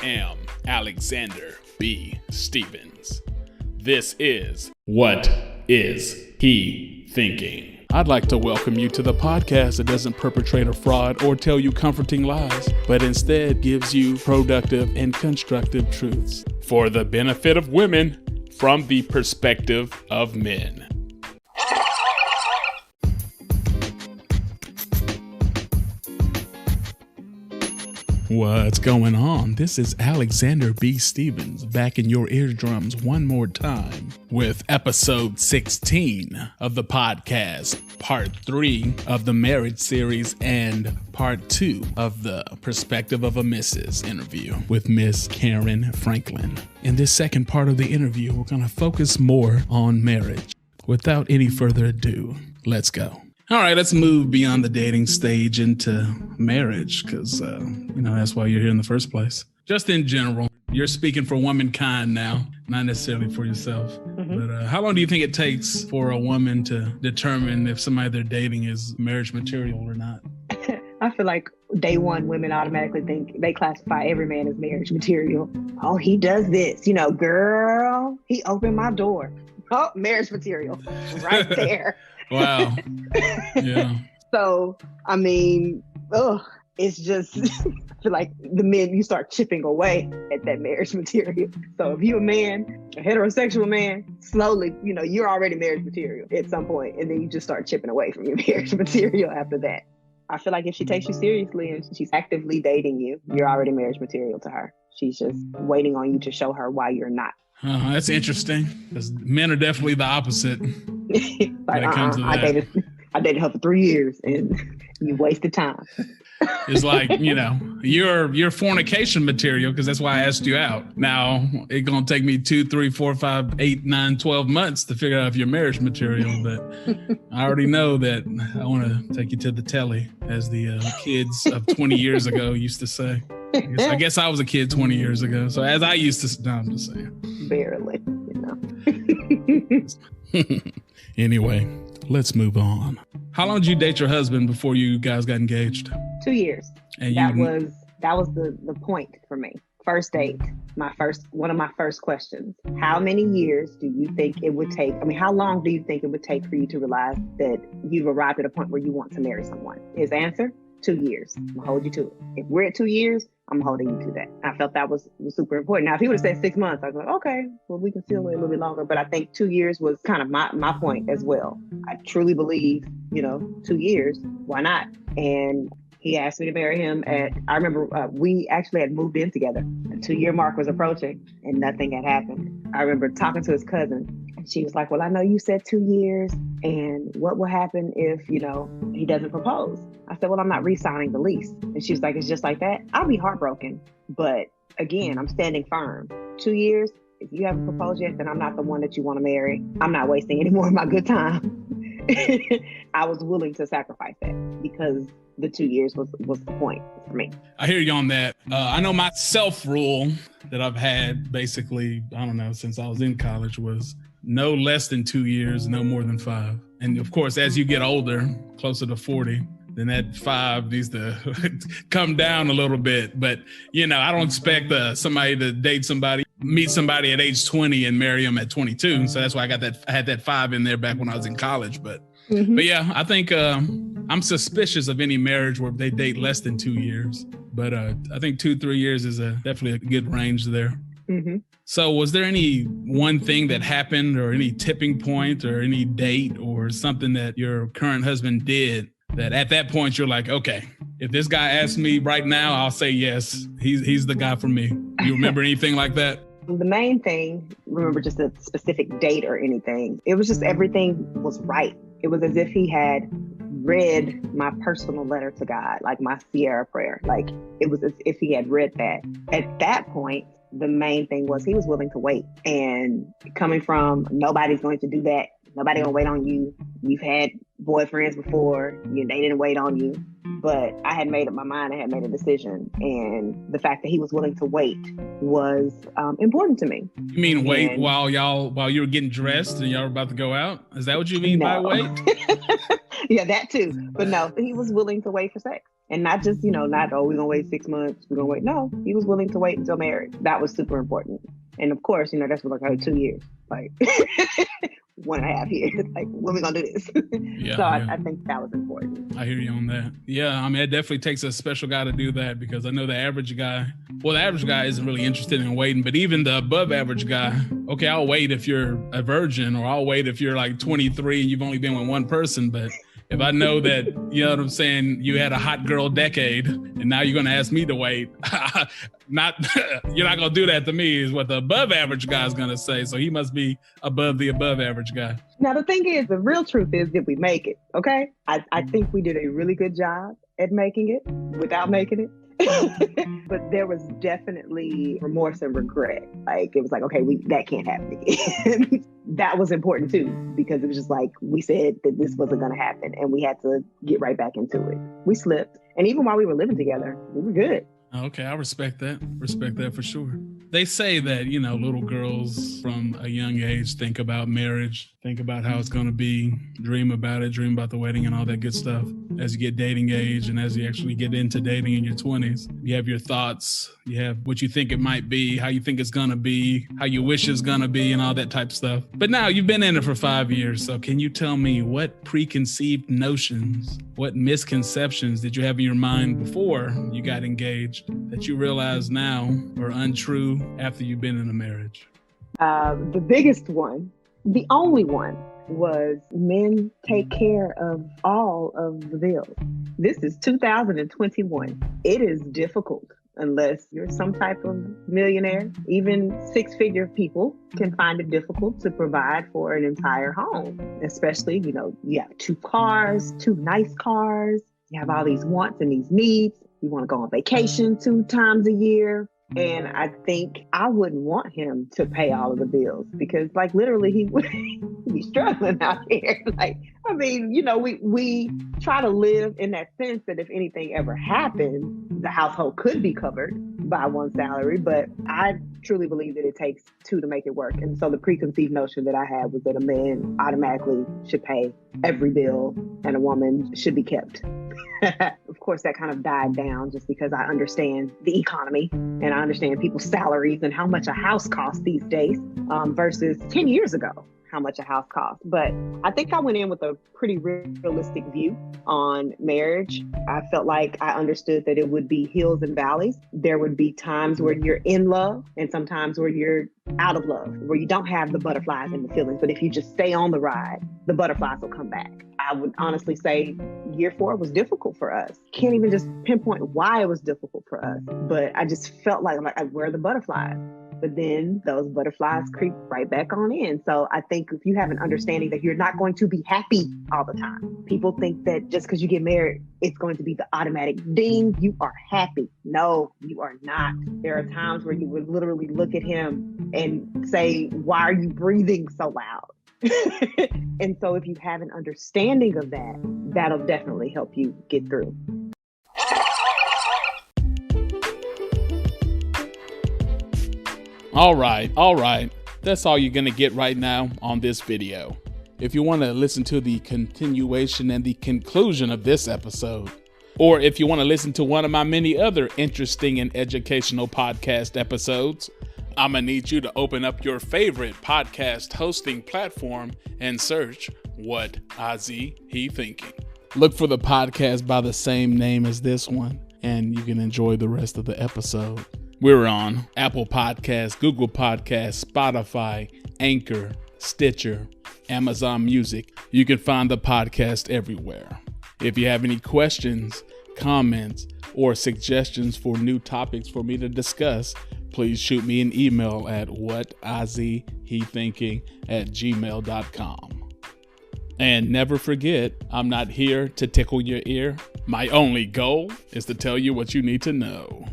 am Alexander B. Stevens. This is What Is He Thinking? I'd like to welcome you to the podcast that doesn't perpetrate a fraud or tell you comforting lies, but instead gives you productive and constructive truths for the benefit of women from the perspective of men. What's going on? This is Alexander B. Stevens back in your eardrums one more time with episode 16 of the podcast, part 3 of the marriage series, and part 2 of the Perspective of a Mrs. interview with Miss Karen Franklin. In this second part of the interview, we're going to focus more on marriage. Without any further ado, let's go. All right, let's move beyond the dating stage into marriage because, that's why you're here in the first place. Just in general, you're speaking for womankind now, not necessarily for yourself. Mm-hmm. But how long do you think it takes for a woman to determine if somebody they're dating is marriage material or not? I feel like day one, women automatically think they classify every man as marriage material. Oh, he does this, girl, he opened my door. Oh, marriage material right there. Wow. Yeah. So, it's just, I feel like the men, you start chipping away at that marriage material. So if you're a man, a heterosexual man, slowly, you're already marriage material at some point, and then you just start chipping away from your marriage material after that. I feel like if she takes you seriously and she's actively dating you, you're already marriage material to her. She's just waiting on you to show her why you're not. That's interesting, because men are definitely the opposite when it comes to that. I dated her for 3 years, and you wasted time. It's like, you're fornication material, because that's why I asked you out. Now, it's going to take me 2, 3, 4, 5, 8, 9, 12 months to figure out if you're marriage material, but I already know that I want to take you to the telly, as the kids of 20 years ago used to say. I guess I was a kid 20 years ago. So as I used to, no, I'm just saying. Barely, Anyway, let's move on. How long did you date your husband before you guys got engaged? 2 years. And that was the point for me. First date, one of my first questions. How many years do you think it would take? How long do you think it would take for you to realize that you've arrived at a point where you want to marry someone? His answer, 2 years. I'm gonna hold you to it. If we're at 2 years, I'm holding you to that. I felt that was super important. Now, if he would have said 6 months, I was like, okay, well, we can still wait a little bit longer. But I think 2 years was kind of my point as well. I truly believe, 2 years, why not? And he asked me to marry him I remember we actually had moved in together. The 2-year mark was approaching and nothing had happened. I remember talking to his cousin. She was like, well, I know you said 2 years, and what will happen if, he doesn't propose? I said, well, I'm not re-signing the lease. And she was like, it's just like that? I'll be heartbroken. But again, I'm standing firm. 2 years, if you haven't proposed yet, then I'm not the one that you want to marry. I'm not wasting any more of my good time. I was willing to sacrifice that because the 2 years was the point for me. I hear you on that. I know my self-rule that I've had basically, since I was in college was no less than 2 years, no more than 5. And of course, as you get older, closer to 40, then that 5 needs to come down a little bit. But, I don't expect somebody to meet somebody at age 20 and marry them at 22. So that's why I had that 5 in there back when I was in college. But yeah, I think I'm suspicious of any marriage where they date less than 2 years. But I think 2-3 years is definitely a good range there. Mm-hmm. So was there any one thing that happened or any tipping point or any date or something that your current husband did that at that point you're like, okay, if this guy asks me right now, I'll say yes, he's the guy for me. You remember anything like that? The main thing, remember just a specific date or anything. It was just everything was right. It was as if he had read my personal letter to God, like my Sierra prayer. Like it was as if he had read that. At that point, the main thing was he was willing to wait. And coming from nobody's going to do that. Nobody gonna wait on you. You've had boyfriends before, they didn't wait on you. but I had made up my mind. I had made a decision. And the fact that he was willing to wait was important to me. You mean wait while you were getting dressed and y'all were about to go out? Is that what you mean by wait? Yeah, that too. But no, he was willing to wait for sex. And not just, we're going to wait 6 months. We're going to wait. No, he was willing to wait until marriage. That was super important. And of course, that's for like 2 years, like 1.5 years. Like, when are we going to do this? I think that was important. I hear you on that. Yeah, I mean, it definitely takes a special guy to do that, because I know the average guy isn't really interested in waiting, but even the above average guy, okay, I'll wait if you're a virgin, or I'll wait if you're like 23 and you've only been with one person, but if I know that, you know what I'm saying, you had a hot girl decade and now you're going to ask me to wait, you're not going to do that to me, is what the above average guy is going to say. So he must be above the above average guy. Now, the thing is, the real truth is, did we make it? Okay. I think we did a really good job at making it without making it. But there was definitely remorse and regret. Like, it was like, okay, that can't happen again. That was important too, because it was just like, we said that this wasn't going to happen and we had to get right back into it. We slipped. And even while we were living together, we were good. Okay, I respect that. Respect that for sure. They say that, little girls from a young age think about marriage, think about how it's going to be, dream about it, dream about the wedding and all that good stuff. As you get dating age and as you actually get into dating in your 20s, you have your thoughts, you have what you think it might be, how you think it's going to be, how you wish it's going to be, and all that type of stuff. But now you've been in it for 5 years. So can you tell me what preconceived notions, what misconceptions did you have in your mind before you got engaged that you realize now are untrue after you've been in a marriage? The biggest one, the only one, was men take care of all of the bills. This is 2021. It is difficult unless you're some type of millionaire. Even six-figure people can find it difficult to provide for an entire home, especially, you have 2 cars, 2 nice cars. You have all these wants and these needs. You want to go on vacation 2 times a year. And I think I wouldn't want him to pay all of the bills, because like literally he would be struggling out here. Like, I mean, we try to live in that sense that if anything ever happened, the household could be covered by one salary. But I truly believe that it takes 2 to make it work. And so the preconceived notion that I had was that a man automatically should pay every bill and a woman should be kept. Of course, that kind of died down just because I understand the economy and I understand people's salaries and how much a house costs these days versus 10 years ago, how much a house costs. But I think I went in with a pretty realistic view on marriage. I felt like I understood that it would be hills and valleys. There would be times where you're in love and sometimes where you're out of love, where you don't have the butterflies and the feelings. But if you just stay on the ride, the butterflies will come back. I would honestly say year 4 was difficult for us. Can't even just pinpoint why it was difficult for us, but I just felt like where are the butterflies? But then those butterflies creep right back on in. So I think if you have an understanding that you're not going to be happy all the time. People think that just because you get married, it's going to be the automatic ding, you are happy. No, you are not. There are times where you would literally look at him and say, why are you breathing so loud? And so if you have an understanding of that, that'll definitely help you get through. All right. That's all you're going to get right now on this video. If you want to listen to the continuation and the conclusion of this episode, or if you want to listen to one of my many other interesting and educational podcast episodes, I'm going to need you to open up your favorite podcast hosting platform and search WhatIzHeThinking. Look for the podcast by the same name as this one, and you can enjoy the rest of the episode. We're on Apple Podcasts, Google Podcasts, Spotify, Anchor, Stitcher, Amazon Music. You can find the podcast everywhere. If you have any questions, comments, or suggestions for new topics for me to discuss, please shoot me an email at whatizhethinking@gmail.com. And never forget, I'm not here to tickle your ear. My only goal is to tell you what you need to know.